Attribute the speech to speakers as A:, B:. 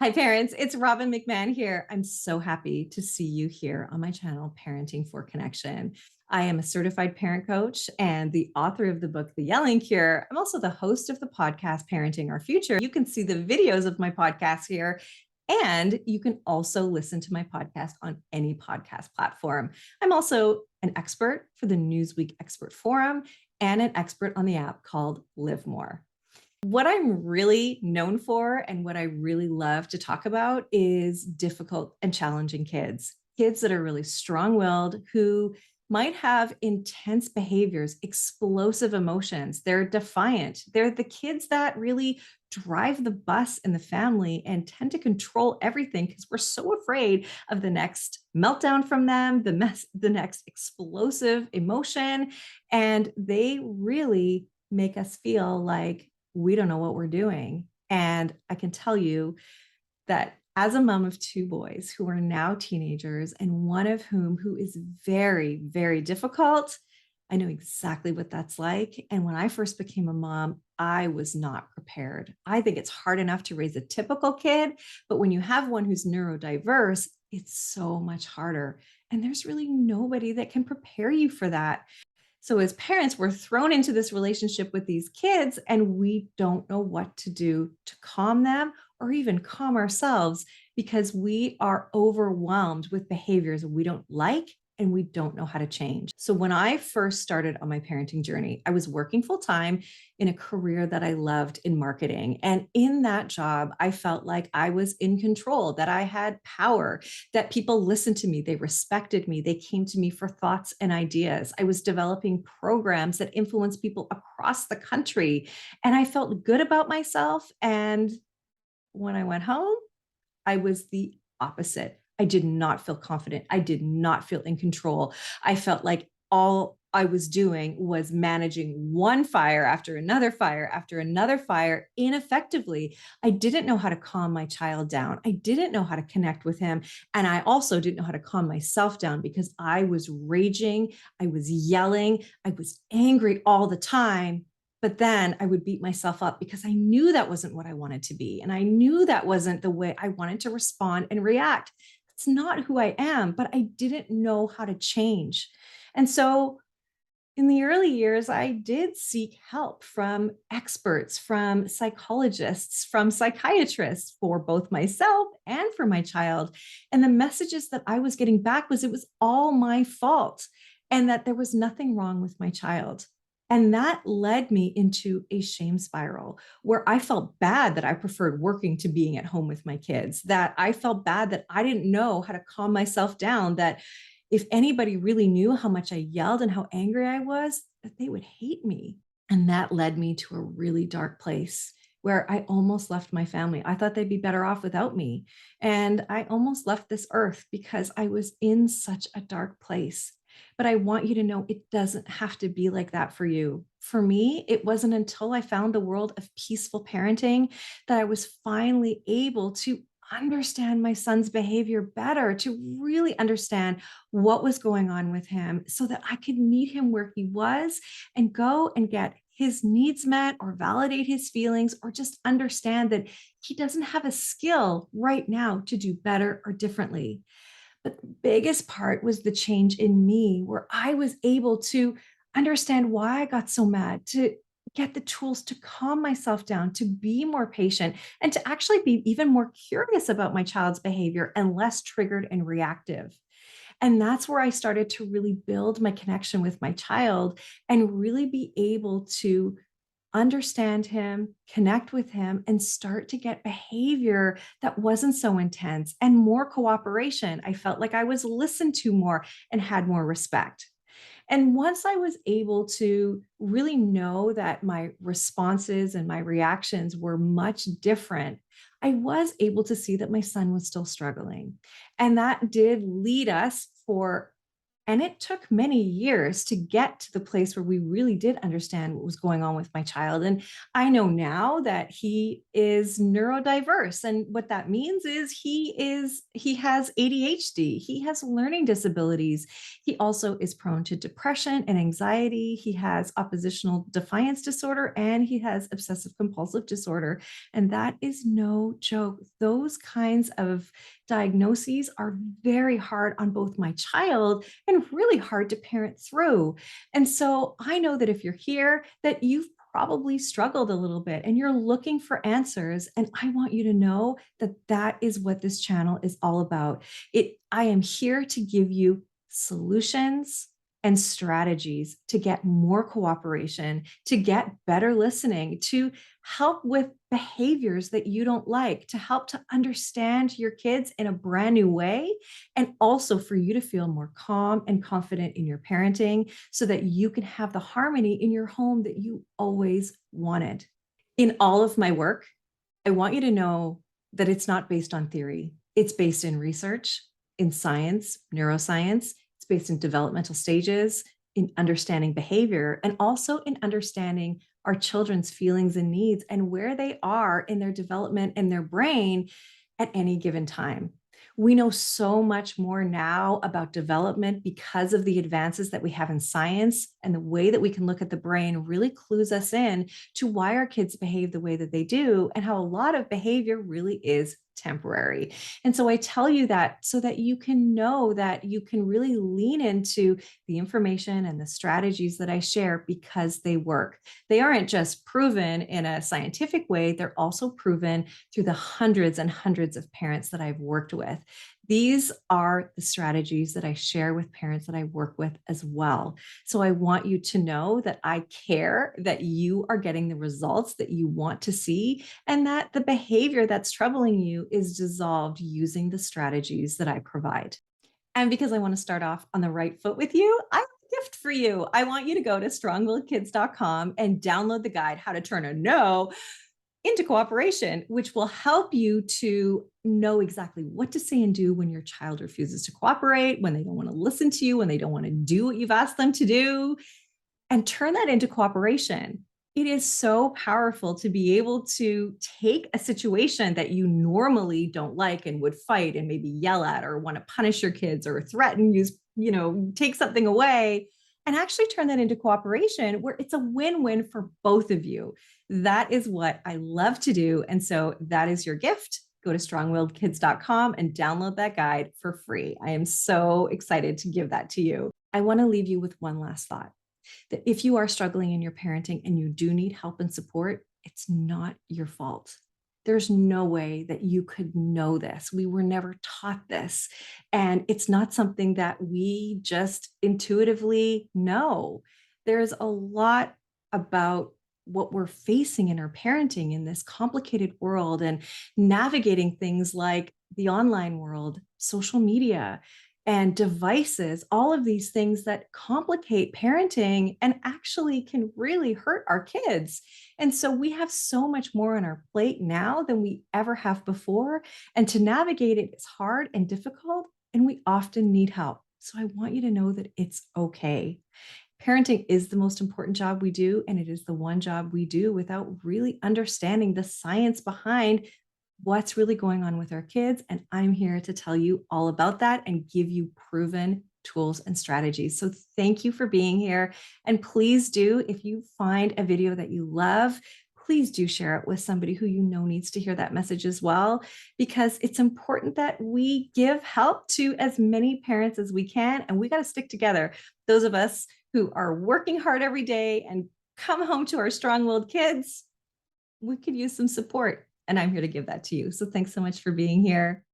A: Hi, parents. It's Robin McMahon here. I'm so happy to see you here on my channel, Parenting for Connection. I am a certified parent coach and the author of the book, The Yelling Cure. I'm also the host of the podcast, Parenting Our Future. You can see the videos of my podcast here, and you can also listen to my podcast on any podcast platform. I'm also an expert for the Newsweek Expert Forum and an expert on the app called Live More. What I'm really known for and what I really love to talk about is difficult and challenging kids, kids that are really strong willed, who might have intense behaviors, explosive emotions. They're defiant. They're the kids that really drive the bus in the family and tend to control everything because we're so afraid of the next meltdown from them, the next explosive emotion. And they really make us feel like we don't know what we're doing. And I can tell you that as a mom of two boys who are now teenagers, and one of who is very, very difficult, I know exactly what that's like. And when I first became a mom, I was not prepared. I think it's hard enough to raise a typical kid, but when you have one who's neurodiverse, it's so much harder. And there's really nobody that can prepare you for that. So as parents, we're thrown into this relationship with these kids and we don't know what to do to calm them or even calm ourselves because we are overwhelmed with behaviors we don't like and we don't know how to change. So when I first started on my parenting journey, I was working full time in a career that I loved in marketing. And in that job, I felt like I was in control, that I had power, that people listened to me, they respected me, they came to me for thoughts and ideas. I was developing programs that influenced people across the country, and I felt good about myself. And when I went home, I was the opposite. I did not feel confident. I did not feel in control. I felt like all I was doing was managing one fire after another fire ineffectively. I didn't know how to calm my child down. I didn't know how to connect with him. And I also didn't know how to calm myself down because I was raging. I was yelling. I was angry all the time. But then I would beat myself up because I knew that wasn't what I wanted to be. And I knew that wasn't the way I wanted to respond and react. It's not who I am, but I didn't know how to change. And so in the early years, I did seek help from experts, from psychologists, from psychiatrists for both myself and for my child. And the messages that I was getting back was it was all my fault and that there was nothing wrong with my child. And that led me into a shame spiral where I felt bad that I preferred working to being at home with my kids, that I felt bad that I didn't know how to calm myself down, that if anybody really knew how much I yelled and how angry I was, that they would hate me. And that led me to a really dark place where I almost left my family. I thought they'd be better off without me. And I almost left this earth because I was in such a dark place. But I want you to know it doesn't have to be like that for you. For me, it wasn't until I found the world of peaceful parenting that I was finally able to understand my son's behavior better, to really understand what was going on with him so that I could meet him where he was and go and get his needs met or validate his feelings or just understand that he doesn't have a skill right now to do better or differently. But the biggest part was the change in me, where I was able to understand why I got so mad, to get the tools to calm myself down, to be more patient, and to actually be even more curious about my child's behavior and less triggered and reactive. And that's where I started to really build my connection with my child and really be able to understand him, connect with him, and start to get behavior that wasn't so intense and more cooperation. I felt like I was listened to more and had more respect. And once I was able to really know that my responses and my reactions were much different, I was able to see that my son was still struggling. And that did lead us for And it took many years to get to the place where we really did understand what was going on with my child. And I know now that he is neurodiverse. And what that means is he has ADHD, he has learning disabilities. He also is prone to depression and anxiety. He has oppositional defiance disorder and he has obsessive compulsive disorder. And that is no joke. Those kinds of diagnoses are very hard on both my child and really hard to parent through. And so I know that if you're here, that you've probably struggled a little bit and you're looking for answers. And I want you to know that that is what this channel is all about. I am here to give you solutions and strategies to get more cooperation, to get better listening, to help with behaviors that you don't like, to help to understand your kids in a brand new way, and also for you to feel more calm and confident in your parenting so that you can have the harmony in your home that you always wanted. In all of my work, I want you to know that it's not based on theory. It's based in research, in science, neuroscience. It's based in developmental stages, in understanding behavior, and also in understanding our children's feelings and needs and where they are in their development and their brain at any given time. We know so much more now about development because of the advances that we have in science, and the way that we can look at the brain really clues us in to why our kids behave the way that they do and how a lot of behavior really is temporary. And so I tell you that so that you can know that you can really lean into the information and the strategies that I share because they work. They aren't just proven in a scientific way, they're also proven through the hundreds and hundreds of parents that I've worked with. These are the strategies that I share with parents that I work with as well. So I want you to know that I care that you are getting the results that you want to see and that the behavior that's troubling you is dissolved using the strategies that I provide. And because I want to start off on the right foot with you, I have a gift for you. I want you to go to strongwilledkids.com and download the guide, How to Turn a No into Cooperation, which will help you to know exactly what to say and do when your child refuses to cooperate, when they don't want to listen to you, when they don't want to do what you've asked them to do, and turn that into cooperation. It is so powerful to be able to take a situation that you normally don't like and would fight and maybe yell at or want to punish your kids or threaten, take something away, and actually turn that into cooperation where it's a win-win for both of you. That is what I love to do. And so that is your gift. Go to strongwilledkids.com and download that guide for free. I am so excited to give that to you. I want to leave you with one last thought, that if you are struggling in your parenting and you do need help and support, it's not your fault. There's no way that you could know this. We were never taught this. And it's not something that we just intuitively know. There's a lot about what we're facing in our parenting in this complicated world and navigating things like the online world, social media, and devices, all of these things that complicate parenting and actually can really hurt our kids. And so we have so much more on our plate now than we ever have before. And to navigate it is hard and difficult, and we often need help. So I want you to know that it's okay. Parenting is the most important job we do, and it is the one job we do without really understanding the science behind what's really going on with our kids. And I'm here to tell you all about that and give you proven tools and strategies. So thank you for being here. And please do, if you find a video that you love, please do share it with somebody who you know needs to hear that message as well, because it's important that we give help to as many parents as we can. And we got to stick together. Those of us who are working hard every day and come home to our strong-willed kids, we could use some support. And I'm here to give that to you. So thanks so much for being here.